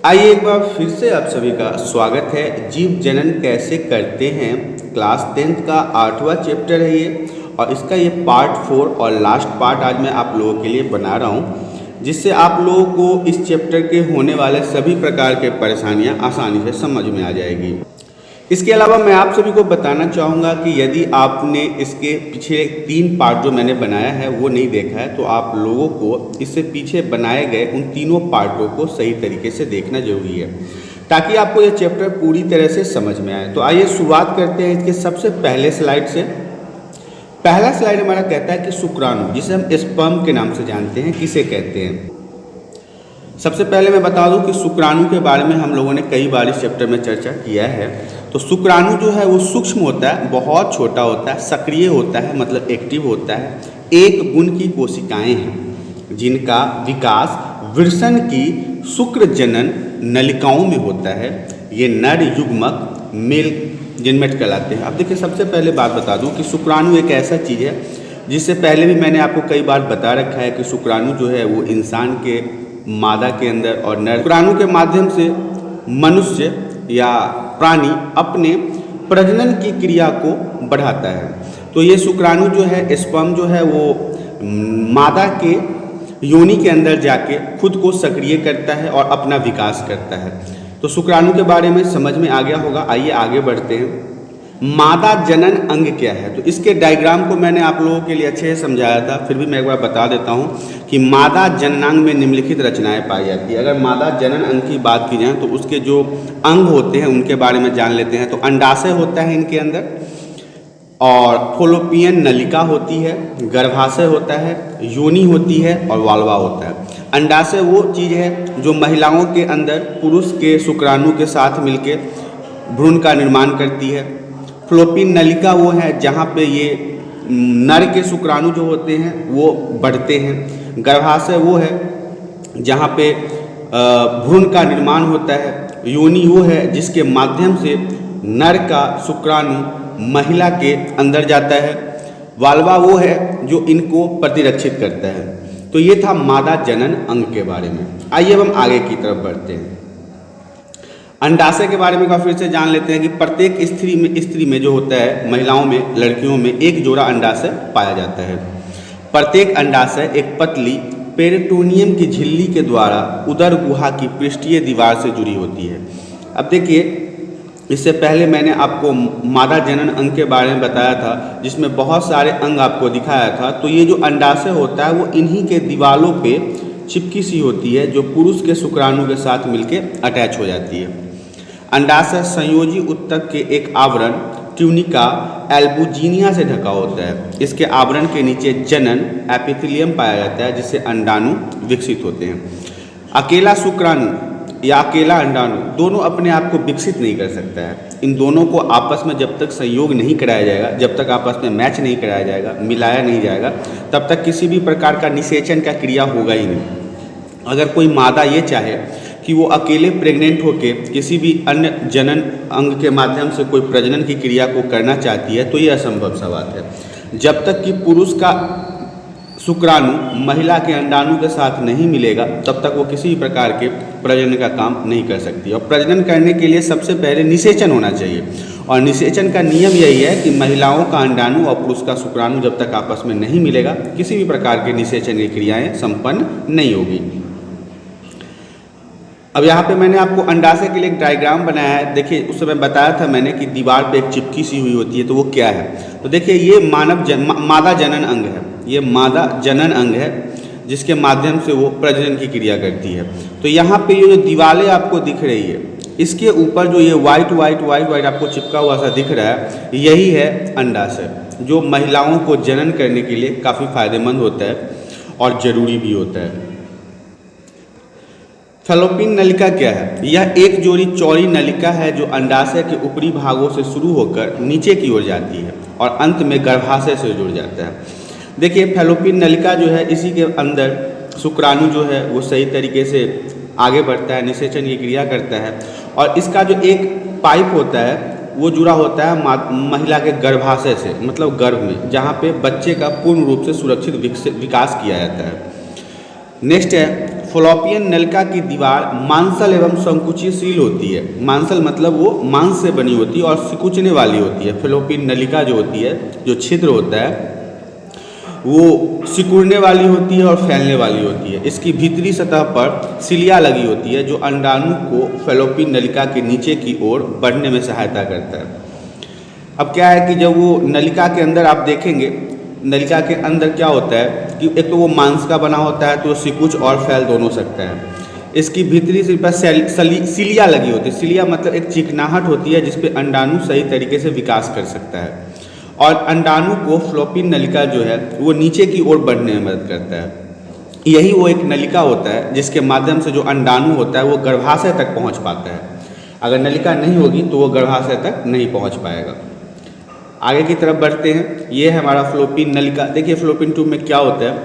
आइए एक बार फिर से आप सभी का स्वागत है। जीव जनन कैसे करते हैं, क्लास 10th का 8वां चैप्टर है ये, और इसका ये पार्ट 4 और लास्ट पार्ट आज मैं आप लोगों के लिए बना रहा हूँ, जिससे आप लोगों को इस चैप्टर के होने वाले सभी प्रकार के परेशानियाँ आसानी से समझ में आ जाएगी। इसके अलावा मैं आप सभी को बताना चाहूँगा कि यदि आपने इसके पीछे 3 पार्ट जो मैंने बनाया है वो नहीं देखा है, तो आप लोगों को इससे पीछे बनाए गए उन तीनों पार्टों को सही तरीके से देखना जरूरी है, ताकि आपको ये चैप्टर पूरी तरह से समझ में आए। तो आइए शुरुआत करते हैं इसके सबसे पहले स्लाइड से। पहला स्लाइड हमारा कहता है कि शुक्राणु, जिसे हम स्पर्म के नाम से जानते हैं, किसे कहते हैं। सबसे पहले मैं बता दूं कि शुक्राणु के बारे में हम लोगों ने कई बार इस चैप्टर में चर्चा किया है। तो शुक्राणु जो है वो सूक्ष्म होता है, बहुत छोटा होता है, सक्रिय होता है, मतलब एक्टिव होता है। एक गुण की कोशिकाएं हैं जिनका विकास वृषण की शुक्र जनन नलिकाओं में होता है। ये नर युग्मक मेल जिनमेट कहलाते हैं। अब देखिए, सबसे पहले बात बता दूं कि शुक्राणु एक ऐसा चीज़ है जिससे पहले भी मैंने आपको कई बार बता रखा है कि शुक्राणु जो है वो इंसान के मादा के अंदर और नर शुक्राणु के माध्यम से मनुष्य या प्राणी अपने प्रजनन की क्रिया को बढ़ाता है। तो ये शुक्राणु जो है, स्पर्म जो है, वो मादा के योनि के अंदर जाके खुद को सक्रिय करता है और अपना विकास करता है। तो शुक्राणु के बारे में समझ में आ गया होगा। आइए आगे बढ़ते हैं। मादा जनन अंग क्या है, तो इसके डायग्राम को मैंने आप लोगों के लिए अच्छे से समझाया था, फिर भी मैं एक बार बता देता हूँ कि मादा जननांग में निम्नलिखित रचनाएं पाई जाती है। अगर मादा जनन अंग की बात की जाए तो उसके जो अंग होते हैं उनके बारे में जान लेते हैं। तो अंडाशय होता है इनके अंदर, और फोलोपियन नलिका होती है, गर्भाशय होता है, योनि होती है और वाल्वा होता है। अंडाशय वो चीज़ है जो महिलाओं के अंदर पुरुष के शुक्राणु के साथ मिलकर भ्रूण का निर्माण करती है। फ्लोपिन नलिका वो है जहाँ पे ये नर के शुक्राणु जो होते हैं वो बढ़ते हैं। गर्भाशय वो है जहाँ पे भ्रूण का निर्माण होता है। योनि वो है जिसके माध्यम से नर का शुक्राणु महिला के अंदर जाता है। वाल्वा वो है जो इनको प्रतिरक्षित करता है। तो ये था मादा जनन अंग के बारे में। आइए अब हम आगे की तरफ बढ़ते हैं। अंडाशय के बारे में फिर से जान लेते हैं कि प्रत्येक स्त्री में जो होता है, महिलाओं में, लड़कियों में एक जोड़ा अंडाशय पाया जाता है। प्रत्येक अंडाशय एक पतली पेरिटोनियम की झिल्ली के द्वारा उदर गुहा की पृष्ठीय दीवार से जुड़ी होती है। अब देखिए, इससे पहले मैंने आपको मादा जनन अंग के बारे में बताया था, जिसमें बहुत सारे अंग आपको दिखाया था। तो ये जो अंडाशय होता है वो इन्हीं के दीवारों पे चिपकी सी होती है, जो पुरुष के शुक्राणु के साथ मिलकर अटैच हो जाती है। अंडाशय संयोजी ऊतक के एक आवरण ट्यूनिका एल्बुजिनिया से ढका होता है। इसके आवरण के नीचे जनन एपिथेलियम पाया जाता है, जिससे अंडाणु विकसित होते हैं। अकेला शुक्राणु या अकेला अंडाणु दोनों अपने आप को विकसित नहीं कर सकता है। इन दोनों को आपस में जब तक संयोग नहीं कराया जाएगा, जब तक आपस में मैच नहीं कराया जाएगा, मिलाया नहीं जाएगा, तब तक किसी भी प्रकार का निषेचन का क्रिया होगा ही नहीं। अगर कोई मादा ये चाहे कि वो अकेले प्रेग्नेंट होके किसी भी अन्य जनन अंग के माध्यम से कोई प्रजनन की क्रिया को करना चाहती है, तो ये असंभव सा बात है। जब तक कि पुरुष का शुक्राणु महिला के अंडाणु के साथ नहीं मिलेगा, तब तक वो किसी भी प्रकार के प्रजनन का काम नहीं कर सकती। और प्रजनन करने के लिए सबसे पहले निषेचन होना चाहिए, और निषेचन का नियम यही है कि महिलाओं का अंडाणु और पुरुष का शुक्राणु जब तक आपस में नहीं मिलेगा, किसी भी प्रकार के निषेचन की क्रियाएँ संपन्न नहीं होगी। अब यहाँ पे मैंने आपको अंडाशय के लिए एक डायग्राम बनाया है। देखिए, उस समय बताया था मैंने कि दीवार पे एक चिपकी सी हुई होती है, तो वो क्या है। तो देखिए, ये मादा जनन अंग है। ये मादा जनन अंग है जिसके माध्यम से वो प्रजनन की क्रिया करती है। तो यहाँ पे ये जो दीवारें आपको दिख रही है, इसके ऊपर जो ये वाइट आपको चिपका हुआ सा दिख रहा है, यही है अंडाशय, जो महिलाओं को जनन करने के लिए काफ़ी फायदेमंद होता है और ज़रूरी भी होता है। फैलोपियन नलिका क्या है? यह एक जोड़ी चौड़ी नलिका है जो अंडाशय के ऊपरी भागों से शुरू होकर नीचे की ओर जाती है और अंत में गर्भाशय से जुड़ जाता है। देखिए, फैलोपियन नलिका जो है, इसी के अंदर शुक्राणु जो है वो सही तरीके से आगे बढ़ता है, निषेचन की क्रिया करता है। और इसका जो एक पाइप होता है वो जुड़ा होता है महिला के गर्भाशय से, मतलब गर्भ में, जहाँ पे बच्चे का पूर्ण रूप से सुरक्षित विकास किया जाता है। नेक्स्ट है फ्लोपियन नलिका की दीवार मांसल एवं संकुचितशील होती है। मांसल मतलब वो मांस से बनी होती है और सिकुचने वाली होती है। फ्लोपियन नलिका जो होती है, जो छिद्र होता है, वो सिकुड़ने वाली होती है और फैलने वाली होती है। इसकी भीतरी सतह पर सिलिया लगी होती है जो अंडाणु को फैलोपियन नलिका के नीचे की ओर बढ़ने में सहायता करता है। अब क्या है कि जब वो नलिका के अंदर आप देखेंगे, नलिका के अंदर क्या होता है कि एक तो वो मांस का बना होता है तो सिकुच और फैल दोनों सकता है। इसकी भीतरी सिर पर सिलिया लगी होती है। सिलिया मतलब एक चिकनाहट होती है जिसपे अंडाणु सही तरीके से विकास कर सकता है और अंडाणु को फ्लोपियन नलिका जो है वो नीचे की ओर बढ़ने में मदद करता है। यही वो एक नलिका होता है जिसके माध्यम से जो अंडाणु होता है वो गर्भाशय तक पहुंच पाता है। अगर नलिका नहीं होगी तो वो गर्भाशय तक नहीं पहुंच पाएगा। आगे की तरफ बढ़ते हैं। ये है हमारा फ्लोपियन नलिका। देखिए फ्लोपियन ट्यूब में क्या होता है,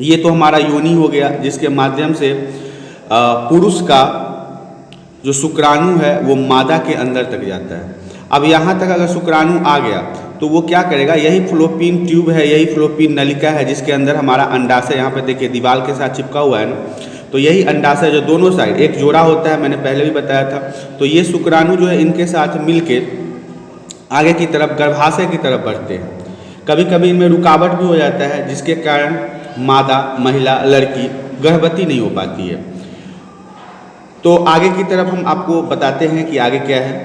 ये तो हमारा योनि हो गया जिसके माध्यम से पुरुष का जो शुक्राणु है वो मादा के अंदर तक जाता है। अब यहाँ तक अगर शुक्राणु आ गया तो वो क्या करेगा, यही फ्लोपियन ट्यूब है, यही फ्लोपियन नलिका है जिसके अंदर हमारा अंडाशय, यहाँ पे देखिए दीवार के साथ चिपका हुआ है ना, तो यही अंडाशय जो दोनों साइड एक जोड़ा होता है, मैंने पहले भी बताया था। तो ये शुक्राणु जो है इनके साथ मिलके आगे की तरफ गर्भाशय की तरफ बढ़ते हैं। कभी कभी इनमें रुकावट भी हो जाता है जिसके कारण मादा महिला लड़की गर्भवती नहीं हो पाती है। तो आगे की तरफ हम आपको बताते हैं कि आगे क्या है।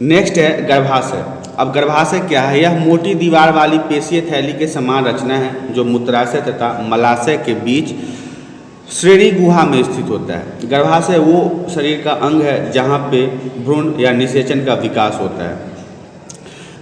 नेक्स्ट है गर्भाशय। अब गर्भाशय क्या है, यह मोटी दीवार वाली पेशीय थैली के समान रचना है जो मूत्राशय तथा मलाशय के बीच श्रेणी गुहा में स्थित होता है। गर्भाशय वो शरीर का अंग है जहाँ पे भ्रूण या निषेचन का विकास होता है।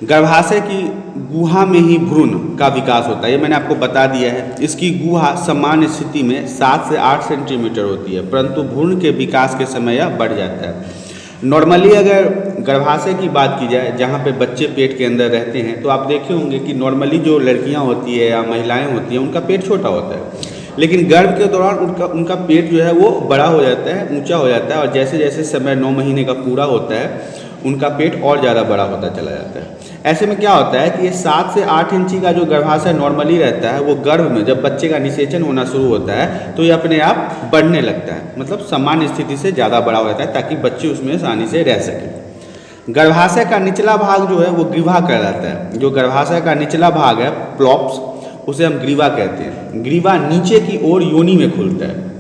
गर्भाशय की गुहा में ही भ्रूण का विकास होता है, ये मैंने आपको बता दिया है। इसकी गुहा सामान्य स्थिति में 7 से 8 सेंटीमीटर होती है, परंतु भ्रूण के विकास के समय यह बढ़ जाता है। नॉर्मली अगर गर्भाशय की बात की जाए जहाँ पे बच्चे पेट के अंदर रहते हैं तो आप देखे होंगे कि नॉर्मली जो लड़कियाँ होती है या महिलाएं होती हैं उनका पेट छोटा होता है, लेकिन गर्भ के दौरान उनका पेट जो है वो बड़ा हो जाता है, ऊंचा हो जाता है और जैसे जैसे समय 9 महीने का पूरा होता है उनका पेट और ज़्यादा बड़ा होता चला जाता है। ऐसे में क्या होता है कि ये 7 से 8 इंची का जो गर्भाशय नॉर्मली रहता है वो गर्भ में जब बच्चे का निषेचन होना शुरू होता है तो ये अपने आप बढ़ने लगता है, मतलब सामान्य स्थिति से ज़्यादा बड़ा हो जाता है ताकि बच्चे उसमें आसानी से रह सकें। गर्भाशय का निचला भाग जो है वो ग्रीवा कहलाता है। जो गर्भाशय का निचला भाग है प्लॉप्स, उसे हम ग्रीवा कहते हैं। ग्रीवा नीचे की ओर योनि में खुलता है।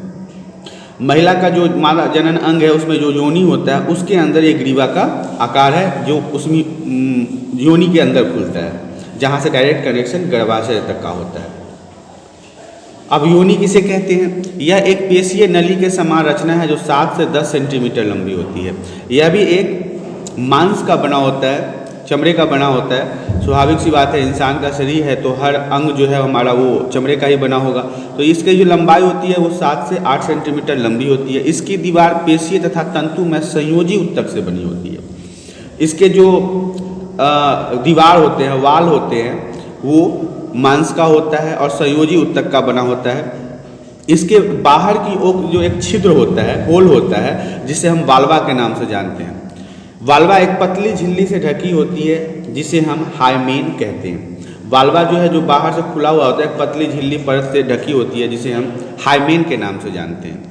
महिला का जो मादा जनन अंग है उसमें जो योनि होता है उसके अंदर ये ग्रीवा का आकार है जो उसमें योनि के अंदर खुलता है, जहाँ से डायरेक्ट कनेक्शन गर्भाशय तक का होता है। अब योनि किसे कहते हैं, यह एक पेशीय नली के समान रचना है जो 7 से 10 सेंटीमीटर लंबी होती है। यह भी एक मांस का बना होता है, चमड़े का बना होता है। स्वाभाविक सी बात है, इंसान का शरीर है तो हर अंग जो है हमारा वो चमड़े का ही बना होगा। तो इसकी जो लंबाई होती है वो 7 से 8 सेंटीमीटर लंबी होती है। इसकी दीवार पेशीय तथा तंतु में संयोजी ऊतक से बनी होती है। इसके जो दीवार होते हैं, वाल होते हैं, वो मांस का होता है और संयोजी ऊतक का बना होता है। इसके बाहर की ओर जो एक छिद्र होता है, होल होता है, जिसे हम वाल्वा के नाम से जानते हैं। वाल्वा एक पतली झिल्ली से ढकी होती है जिसे हम हाइमेन कहते हैं। वाल्वा जो है जो बाहर से खुला हुआ होता है, एक पतली झिल्ली परत से ढकी होती है जिसे हम हाइमेन के नाम से जानते हैं।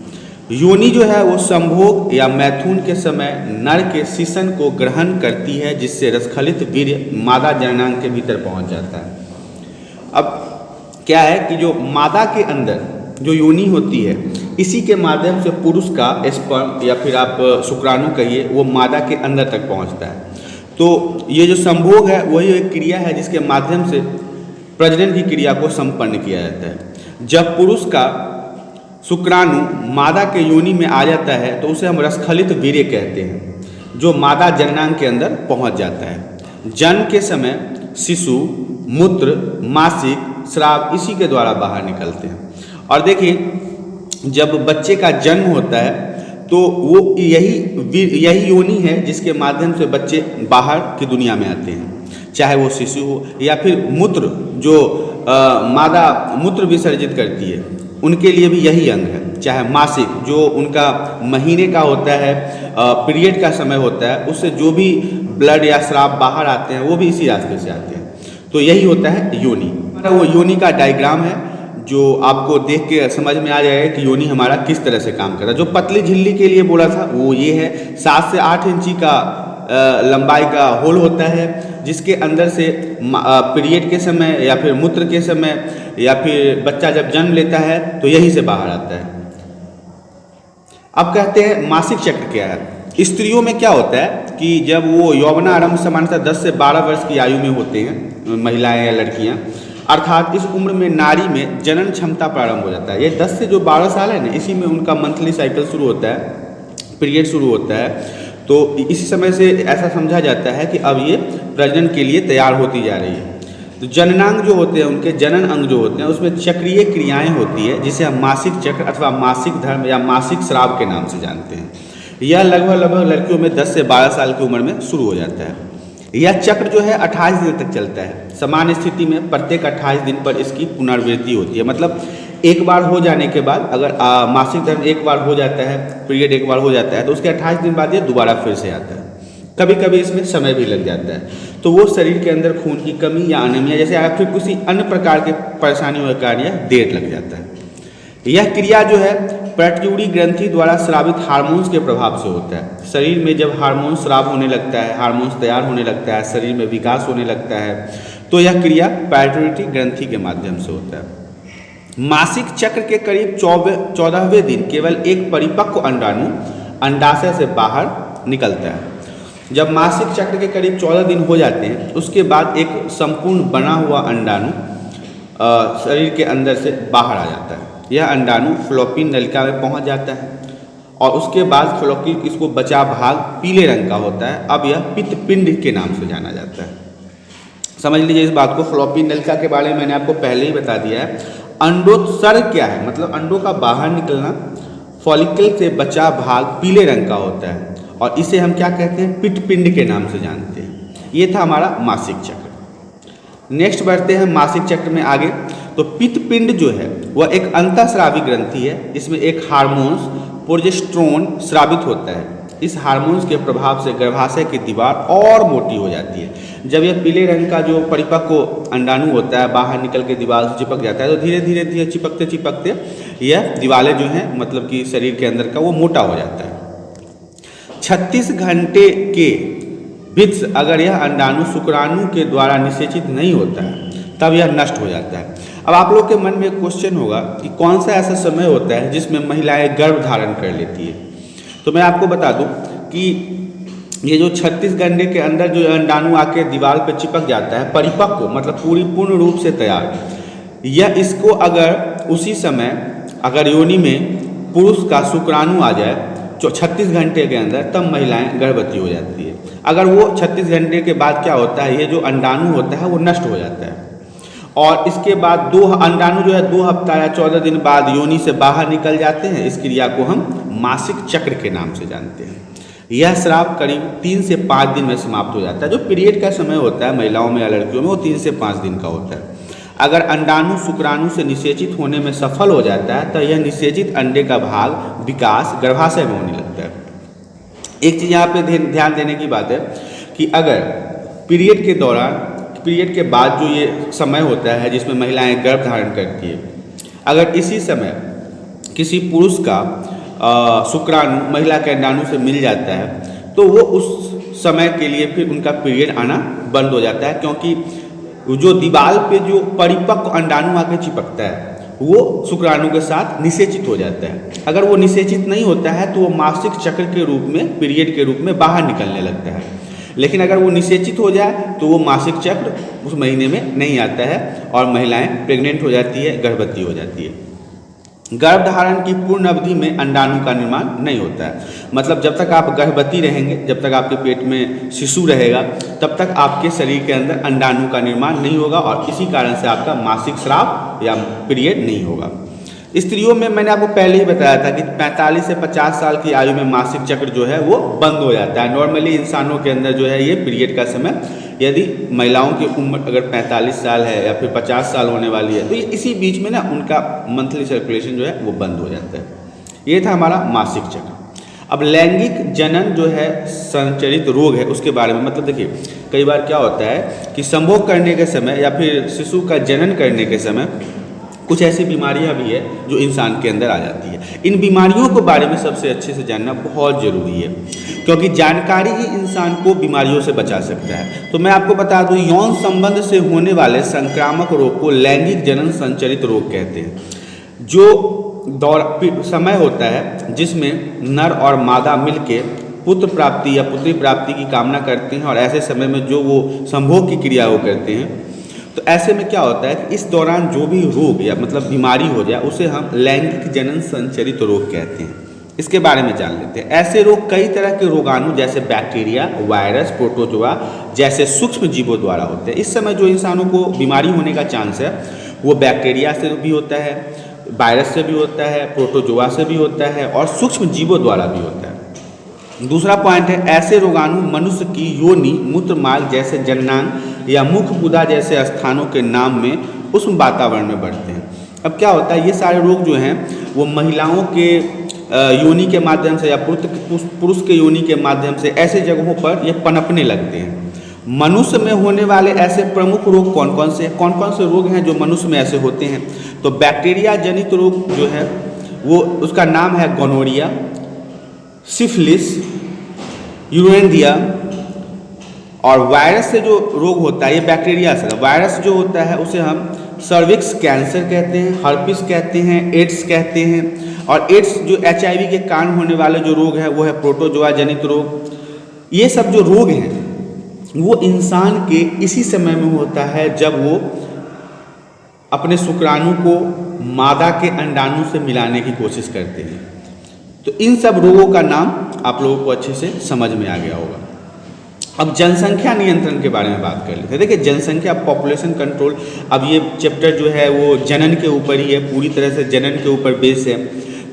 योनि जो है वो संभोग या मैथुन के समय नर के शिशन को ग्रहण करती है जिससे रसखलित वीर्य मादा जननांग के भीतर पहुंच जाता है। अब क्या है कि जो मादा के अंदर जो योनि होती है इसी के माध्यम से पुरुष का स्पर्म या फिर आप शुक्राणु कहिए वो मादा के अंदर तक पहुंचता है। तो ये जो संभोग है वही एक क्रिया है जिसके माध्यम से प्रजनन की क्रिया को संपन्न किया जाता है। जब पुरुष का शुक्राणु मादा के योनि में आ जाता है तो उसे हम रसखलित वीर्य कहते हैं, जो मादा जननांग के अंदर पहुंच जाता है। जन्म के समय शिशु मूत्र, मासिक, स्राव इसी के द्वारा बाहर निकलते हैं। और देखिए जब बच्चे का जन्म होता है तो वो यही योनि है जिसके माध्यम से बच्चे बाहर की दुनिया में आते हैं, चाहे वो शिशु हो या फिर मूत्र, जो मादा मूत्र विसर्जित करती है उनके लिए भी यही अंग है। चाहे मासिक जो उनका महीने का होता है, पीरियड का समय होता है, उससे जो भी ब्लड या स्राव बाहर आते हैं वो भी इसी रास्ते से आते हैं। तो यही होता है योनि। वो योनि का डायग्राम है जो आपको देख के समझ में आ जाएगा कि योनि हमारा किस तरह से काम कर रहा है। जो पतली झिल्ली के लिए बोला था वो ये है, 7 से 8 इंची का लंबाई का होल होता है, जिसके अंदर से पीरियड के समय या फिर मूत्र के समय या फिर बच्चा जब जन्म लेता है तो यहीं से बाहर आता है। अब कहते हैं मासिक चक्र क्या है। स्त्रियों में क्या होता है कि जब वो यौवनारंभ सामान्यतः 10 से 12 वर्ष की आयु में होते हैं महिलाएं या लड़कियां, अर्थात इस उम्र में नारी में जनन क्षमता प्रारंभ हो जाता है। ये 10 से जो 12 साल है ना, इसी में उनका मंथली साइकिल शुरू होता है, पीरियड शुरू होता है। तो इसी समय से ऐसा समझा जाता है कि अब ये प्रजनन के लिए तैयार होती जा रही है। तो जननांग जो होते हैं, उनके जनन अंग जो होते हैं, उसमें चक्रीय क्रियाएं होती है, जिसे हम मासिक चक्र अथवा मासिक धर्म या मासिक स्राव के नाम से जानते हैं। यह लगभग लड़कियों में 10 से 12 साल की उम्र में शुरू हो जाता है। यह चक्र जो है 28 दिन तक चलता है। सामान्य स्थिति में प्रत्येक 28 दिन पर इसकी पुनरावृत्ति होती है। मतलब एक बार हो जाने के बाद, अगर मासिक धर्म एक बार हो जाता है, पीरियड एक बार हो जाता है, तो उसके 28 दिन बाद ये दोबारा फिर से आता है। कभी कभी इसमें समय भी लग जाता है। तो वो शरीर के अंदर खून की कमी या अनीमिया जैसे या फिर किसी अन्य प्रकार के परेशानियों के कारण यह देर लग जाता है। यह क्रिया जो है प्रट्यूरी ग्रंथि द्वारा स्रावित हार्मोन्स के प्रभाव से होता है। शरीर में जब हार्मोन स्राव होने लगता है, हार्मोन्स तैयार होने लगता है, शरीर में विकास होने लगता है, तो यह क्रिया प्रट्यूरी ग्रंथि के माध्यम से होता है। मासिक चक्र के करीब 14वें दिन केवल एक परिपक्व अंडाणु अंडाशय से बाहर निकलता है। जब मासिक चक्र के करीब 14 दिन हो जाते हैं, उसके बाद एक संपूर्ण बना हुआ अंडाणु शरीर के अंदर से बाहर आ जाता है। यह अंडाणु फ्लोपिन नलिका में पहुंच जाता है और उसके बाद फ्लोपिन इसको बचा भाग पीले रंग का होता है। अब यह पित्त पिंड के नाम से जाना जाता है। समझ लीजिए इस बात को। फ्लोपिन नलिका के बारे में मैंने आपको पहले ही बता दिया है। अंडोत्सर्ग क्या है, मतलब अंडों का बाहर निकलना। फॉलिकल से बचा भाग पीले रंग का होता है और इसे हम क्या कहते हैं, पित्त पिंड के नाम से जानते हैं। ये था हमारा मासिक चक्र। नेक्स्ट बढ़ते हैं मासिक चक्र में आगे। तो पित्त पिंड जो है वह एक अंतःस्रावी ग्रंथि है। इसमें एक हार्मोन्स प्रोजेस्टेरोन स्रावित होता है। इस हार्मोन्स के प्रभाव से गर्भाशय की दीवार और मोटी हो जाती है। जब यह पीले रंग का जो परिपक्व अंडाणु होता है बाहर निकल के दीवार से चिपक जाता है, तो धीरे धीरे चिपकते चिपकते यह दीवारें जो हैं, मतलब कि शरीर के अंदर का, वो मोटा हो जाता है। 36 घंटे के भीतर अगर यह अंडाणु शुक्राणु के द्वारा निषेचित नहीं होता है, तब यह नष्ट हो जाता है। अब आप लोग के मन में एक क्वेश्चन होगा कि कौन सा ऐसा समय होता है जिसमें महिलाएं गर्भ धारण कर लेती है। तो मैं आपको बता दूं कि ये जो 36 घंटे के अंदर जो अंडाणु आके दीवार पर चिपक जाता है, परिपक्व मतलब पूर्ण रूप से तैयार, यह इसको अगर उसी समय अगर योनि में पुरुष का शुक्राणु आ जाए 36 घंटे के अंदर, तब महिलाएं गर्भवती हो जाती है। अगर वो 36 घंटे के बाद क्या होता है, ये जो अंडाणु होता है वो नष्ट हो जाता है और इसके बाद दो अंडाणु जो है 2 हफ्ता या 14 दिन बाद योनि से बाहर निकल जाते हैं। इस क्रिया को हम मासिक चक्र के नाम से जानते हैं। यह स्राव करीब 3 से 5 दिन में समाप्त हो जाता है। जो पीरियड का समय होता है महिलाओं में या लड़कियों में, वो 3 से 5 दिन का होता है। अगर अंडाणु शुक्राणु से निषेचित होने में सफल हो जाता है, तो यह निषेचित अंडे का भाग विकास गर्भाशय में होने लगता है। एक चीज़ यहाँ पे ध्यान देने की बात है कि अगर पीरियड के दौरान, पीरियड के बाद जो ये समय होता है जिसमें महिलाएं गर्भ धारण करती है, अगर इसी समय किसी पुरुष का शुक्राणु महिला के अंडाणु से मिल जाता है, तो वो उस समय के लिए फिर उनका पीरियड आना बंद हो जाता है, क्योंकि जो दीवार पे जो परिपक्व अंडाणु आके चिपकता है वो शुक्राणु के साथ निषेचित हो जाता है। अगर वो निषेचित नहीं होता है तो वो मासिक चक्र के रूप में, पीरियड के रूप में बाहर निकलने लगता है। लेकिन अगर वो निषेचित हो जाए तो वो मासिक चक्र उस महीने में नहीं आता है और महिलाएं प्रेग्नेंट हो जाती है, गर्भवती हो जाती है। गर्भ धारण की पूर्ण अवधि में अंडाणु का निर्माण नहीं होता है। मतलब जब तक आप गर्भवती रहेंगे, जब तक आपके पेट में शिशु रहेगा, तब तक आपके शरीर के अंदर अंडाणु का निर्माण नहीं होगा और इसी कारण से आपका मासिक स्राव या पीरियड नहीं होगा। स्त्रियों में मैंने आपको पहले ही बताया था कि 45 से 50 साल की आयु में मासिक चक्र जो है वो बंद हो जाता है। नॉर्मली इंसानों के अंदर जो है ये पीरियड का समय, यदि महिलाओं की उम्र अगर 45 साल है या फिर 50 साल होने वाली है, तो ये इसी बीच में ना उनका मंथली सर्कुलेशन जो है वो बंद हो जाता है। ये था हमारा मासिक चक्र। अब लैंगिक जनन जो है संचरित रोग है, उसके बारे में, मतलब देखिए कई बार क्या होता है कि संभोग करने के समय या फिर शिशु का जनन करने के समय कुछ ऐसी बीमारियां भी है जो इंसान के अंदर आ जाती है। इन बीमारियों के बारे में सबसे अच्छे से जानना बहुत ज़रूरी है, क्योंकि जानकारी ही इंसान को बीमारियों से बचा सकता है। तो मैं आपको बता दूं, यौन संबंध से होने वाले संक्रामक रोग को लैंगिक जनन संचरित रोग कहते हैं। जो समय होता है जिसमें नर और मादा मिलके पुत्र प्राप्ति या पुत्री प्राप्ति की कामना करते हैं, और ऐसे समय में जो वो संभोग की क्रिया वो करते हैं, तो ऐसे में क्या होता है कि इस दौरान जो भी रोग या मतलब बीमारी हो जाए उसे हम लैंगिक जनन संचरित रोग कहते हैं। इसके बारे में जान लेते हैं। ऐसे रोग कई तरह के रोगाणु जैसे बैक्टीरिया, वायरस, प्रोटोजोआ जैसे सूक्ष्म जीवों द्वारा होते हैं। इस समय जो इंसानों को बीमारी होने का चांस है वो बैक्टीरिया से भी होता है, वायरस से भी होता है, प्रोटोजोआ से भी होता है और सूक्ष्म जीवों द्वारा भी होता है। दूसरा पॉइंट है, ऐसे रोगाणु मनुष्य की योनि, मूत्र मार्ग जैसे जननांग या मुख गुदा जैसे स्थानों के नाम में उष्ण वातावरण में बढ़ते हैं। अब क्या होता है, ये सारे रोग जो हैं वो महिलाओं के योनि के माध्यम से या पुरुष के योनि के माध्यम से ऐसे जगहों पर ये पनपने लगते हैं। मनुष्य में होने वाले ऐसे प्रमुख रोग कौन कौन से रोग हैं जो मनुष्य में ऐसे होते हैं? तो बैक्टीरिया जनित रोग जो है वो उसका नाम है गोनोरिया, सिफिलिस, यूरेनिया। और वायरस से जो रोग होता है ये बैक्टीरिया से, वायरस जो होता है उसे हम सर्विक्स कैंसर कहते हैं, हर्पिस कहते हैं, एड्स कहते हैं। और एड्स जो HIV के कारण होने वाले जो रोग है वो है प्रोटोजोआ जनित रोग। ये सब जो रोग हैं वो इंसान के इसी समय में होता है जब वो अपने शुक्राणु को मादा के अंडाणु से मिलाने की कोशिश करते हैं। तो इन सब रोगों का नाम आप लोगों को अच्छे से समझ में आ गया होगा। अब जनसंख्या नियंत्रण के बारे में बात कर लेते हैं। देखिए, जनसंख्या पॉपुलेशन कंट्रोल, अब ये चैप्टर जो है वो जनन के ऊपर ही है, पूरी तरह से जनन के ऊपर बेस है।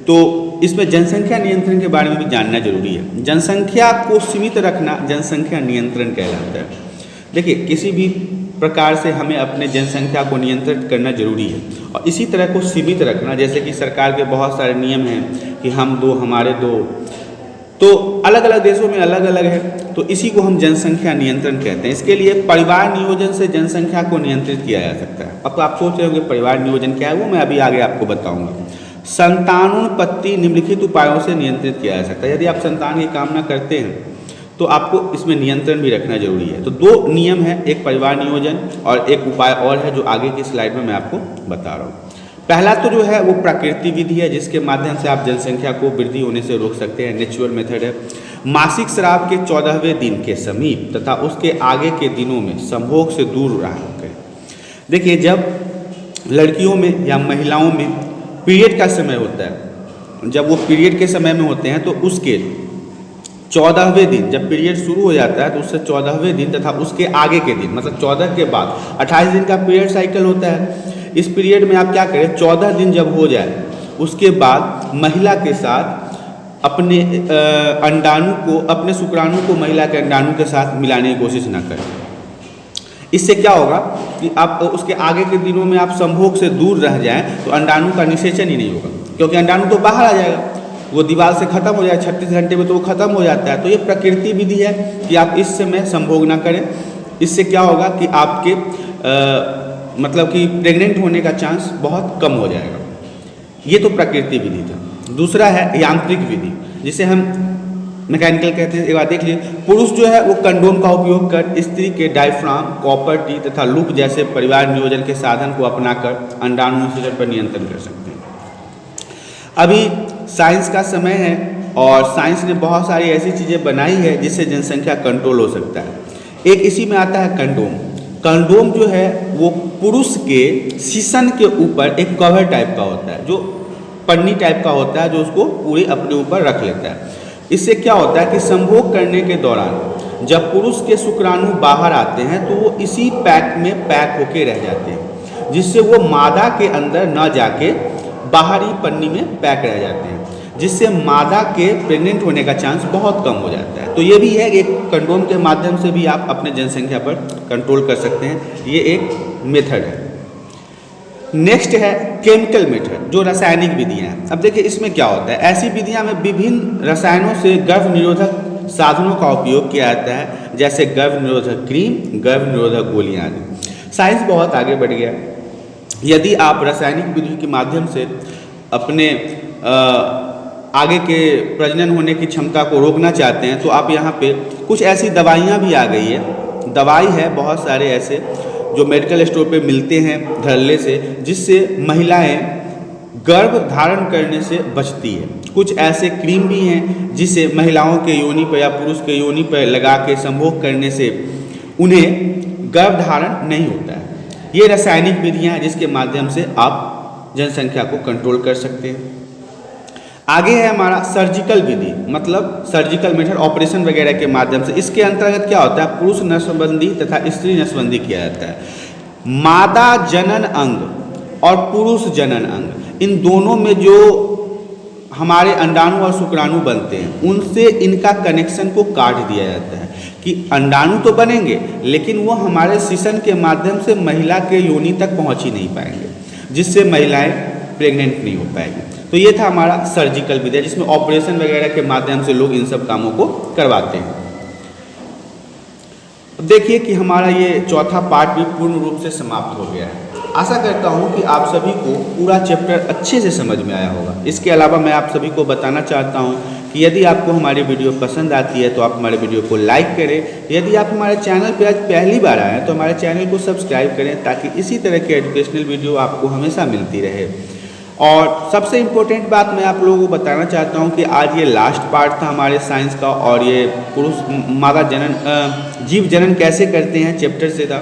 तो इसमें जनसंख्या नियंत्रण के बारे में भी जानना जरूरी है। जनसंख्या को सीमित रखना जनसंख्या नियंत्रण कहलाता है। देखिए, किसी भी प्रकार से हमें अपने जनसंख्या को नियंत्रित करना जरूरी है और इसी तरह को सीमित रखना, जैसे कि सरकार के बहुत सारे नियम हैं कि हम दो हमारे दो, तो अलग अलग देशों में अलग अलग है, तो इसी को हम जनसंख्या नियंत्रण कहते हैं। इसके लिए परिवार नियोजन से जनसंख्या को नियंत्रित किया जा सकता है। अब तो आप सोच रहे होंगे परिवार नियोजन क्या है, वो मैं अभी आगे आपको बताऊंगा। संतानोत्पत्ति निम्नलिखित उपायों से नियंत्रित किया जा सकता है। यदि आप संतान की कामना करते हैं तो आपको इसमें नियंत्रण भी रखना जरूरी है। तो दो नियम है, एक परिवार नियोजन और एक उपाय और है जो आगे की स्लाइड में मैं आपको बता रहा हूँ। पहला तो जो है वो प्राकृतिक विधि है जिसके माध्यम से आप जनसंख्या को वृद्धि होने से रोक सकते हैं, नेचुरल मेथड है। मासिक स्राव के 14वें दिन के समीप तथा उसके आगे के दिनों में संभोग से दूर रहा करें। देखिए, जब लड़कियों में या महिलाओं में पीरियड का समय होता है, जब वो पीरियड के समय में होते हैं तो उसके 14वें दिन, जब पीरियड शुरू हो जाता है तो उससे 14वें दिन तथा उसके आगे के दिन, मतलब 14 के बाद 28 दिन का पीरियड साइकिल होता है। इस पीरियड में आप क्या करें, 14 दिन जब हो जाए उसके बाद महिला के साथ अपने अंडाणु को, अपने शुक्राणु को महिला के अंडाणु के साथ मिलाने की कोशिश ना करें। इससे क्या होगा कि आप उसके आगे के दिनों में आप संभोग से दूर रह जाएं तो अंडाणु का निषेचन ही नहीं होगा, क्योंकि अंडाणु तो बाहर आ जाएगा, वो दीवार से खत्म हो जाए, 36 घंटे में तो वो खत्म हो जाता है। तो ये प्रकृति विधि है कि आप इस समय संभोग ना करें। इससे क्या होगा कि आपके मतलब कि प्रेग्नेंट होने का चांस बहुत कम हो जाएगा। ये तो प्रकृति विधि था। दूसरा है यांत्रिक विधि, जिसे हम मैकेनिकल कहते हैं। एक बार देख लीजिए, पुरुष जो है वो कंडोम का उपयोग कर स्त्री के डायफ्राम, कॉपर टी तथा लूप जैसे परिवार नियोजन के साधन को अपनाकर अंडाणु निषेचन पर नियंत्रण कर सकते हैं। अभी साइंस का समय है और साइंस ने बहुत सारी ऐसी चीज़ें बनाई है जिससे जनसंख्या कंट्रोल हो सकता है। एक इसी में आता है कंडोम। कंडोम जो है वो पुरुष के शीशन के ऊपर एक कवर टाइप का होता है, जो पन्नी टाइप का होता है, जो उसको पूरे अपने ऊपर रख लेता है। इससे क्या होता है कि संभोग करने के दौरान जब पुरुष के शुक्राणु बाहर आते हैं तो वो इसी पैक में पैक होके रह जाते हैं, जिससे वो मादा के अंदर न जाके बाहरी पन्नी में पैक रह जाते हैं, जिससे मादा के प्रेग्नेंट होने का चांस बहुत कम हो जाता है। तो ये भी है, एक कंडोम के माध्यम से भी आप अपने जनसंख्या पर कंट्रोल कर सकते हैं। ये एक मेथड है। नेक्स्ट है केमिकल मेथड, जो रासायनिक विधियां हैं। अब देखिए इसमें क्या होता है, ऐसी विधियां में विभिन्न रसायनों से गर्भ निरोधक साधनों का उपयोग किया जाता है, जैसे गर्भ निरोधक क्रीम, गर्भ निरोधक गोलियां आदि। साइंस बहुत आगे बढ़ गया, यदि आप रासायनिक विधि के माध्यम से अपने आगे के प्रजनन होने की क्षमता को रोकना चाहते हैं तो आप यहाँ पे कुछ ऐसी दवाइयाँ भी आ गई है, दवाई है बहुत सारे ऐसे जो मेडिकल स्टोर पे मिलते हैं धड़ल्ले से, जिससे महिलाएं गर्भ धारण करने से बचती है। कुछ ऐसे क्रीम भी हैं जिसे महिलाओं के योनि पर या पुरुष के योनि पर लगा के संभोग करने से उन्हें गर्भ धारण नहीं होता है। ये रासायनिक विधियाँ हैं जिसके माध्यम से आप जनसंख्या को कंट्रोल कर सकते हैं। आगे है हमारा सर्जिकल विधि, मतलब सर्जिकल मेथड, ऑपरेशन वगैरह के माध्यम से। इसके अंतर्गत क्या होता है, पुरुष नसबंदी तथा स्त्री नसबंदी किया जाता है। मादा जनन अंग और पुरुष जनन अंग, इन दोनों में जो हमारे अंडाणु और शुक्राणु बनते हैं उनसे इनका कनेक्शन को काट दिया जाता है कि अंडाणु तो बनेंगे लेकिन वो हमारे शिशन के माध्यम से महिला के योनि तक पहुँच ही नहीं पाएंगे, जिससे महिलाएं प्रेग्नेंट नहीं हो पाएंगी। तो ये था हमारा सर्जिकल विधि, जिसमें ऑपरेशन वगैरह के माध्यम से लोग इन सब कामों को करवाते हैं। देखिए कि हमारा ये चौथा पार्ट भी पूर्ण रूप से समाप्त हो गया है। आशा करता हूँ कि आप सभी को पूरा चैप्टर अच्छे से समझ में आया होगा। इसके अलावा मैं आप सभी को बताना चाहता हूँ कि यदि आपको हमारी वीडियो पसंद आती है तो आप हमारे वीडियो को लाइक करें। यदि आप हमारे चैनल पर आज पहली बार आए हैं तो हमारे चैनल को सब्सक्राइब करें, ताकि इसी तरह के एजुकेशनल वीडियो आपको हमेशा मिलती रहे। और सबसे इम्पोर्टेंट बात मैं आप लोगों को बताना चाहता हूँ कि आज ये लास्ट पार्ट था हमारे साइंस का, और ये पुरुष मादा जनन जीव जनन कैसे करते हैं चैप्टर से था।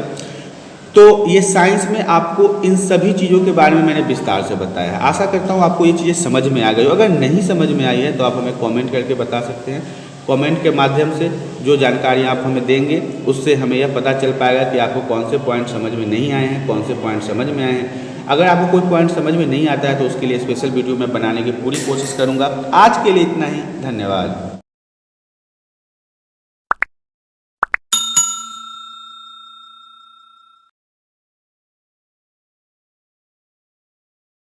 तो ये साइंस में आपको इन सभी चीज़ों के बारे में मैंने विस्तार से बताया है। आशा करता हूँ आपको ये चीज़ें समझ में आ गई। अगर नहीं समझ में आई है तो आप हमें कमेंट करके बता सकते हैं। कमेंट के माध्यम से जो जानकारी आप हमें देंगे उससे हमें यह पता चल पाएगा कि आपको कौन से पॉइंट समझ में नहीं आए हैं, कौन से पॉइंट समझ में आए हैं। अगर आपको कोई पॉइंट समझ में नहीं आता है तो उसके लिए स्पेशल वीडियो मैं बनाने की पूरी कोशिश करूँगा। आज के लिए इतना ही, धन्यवाद।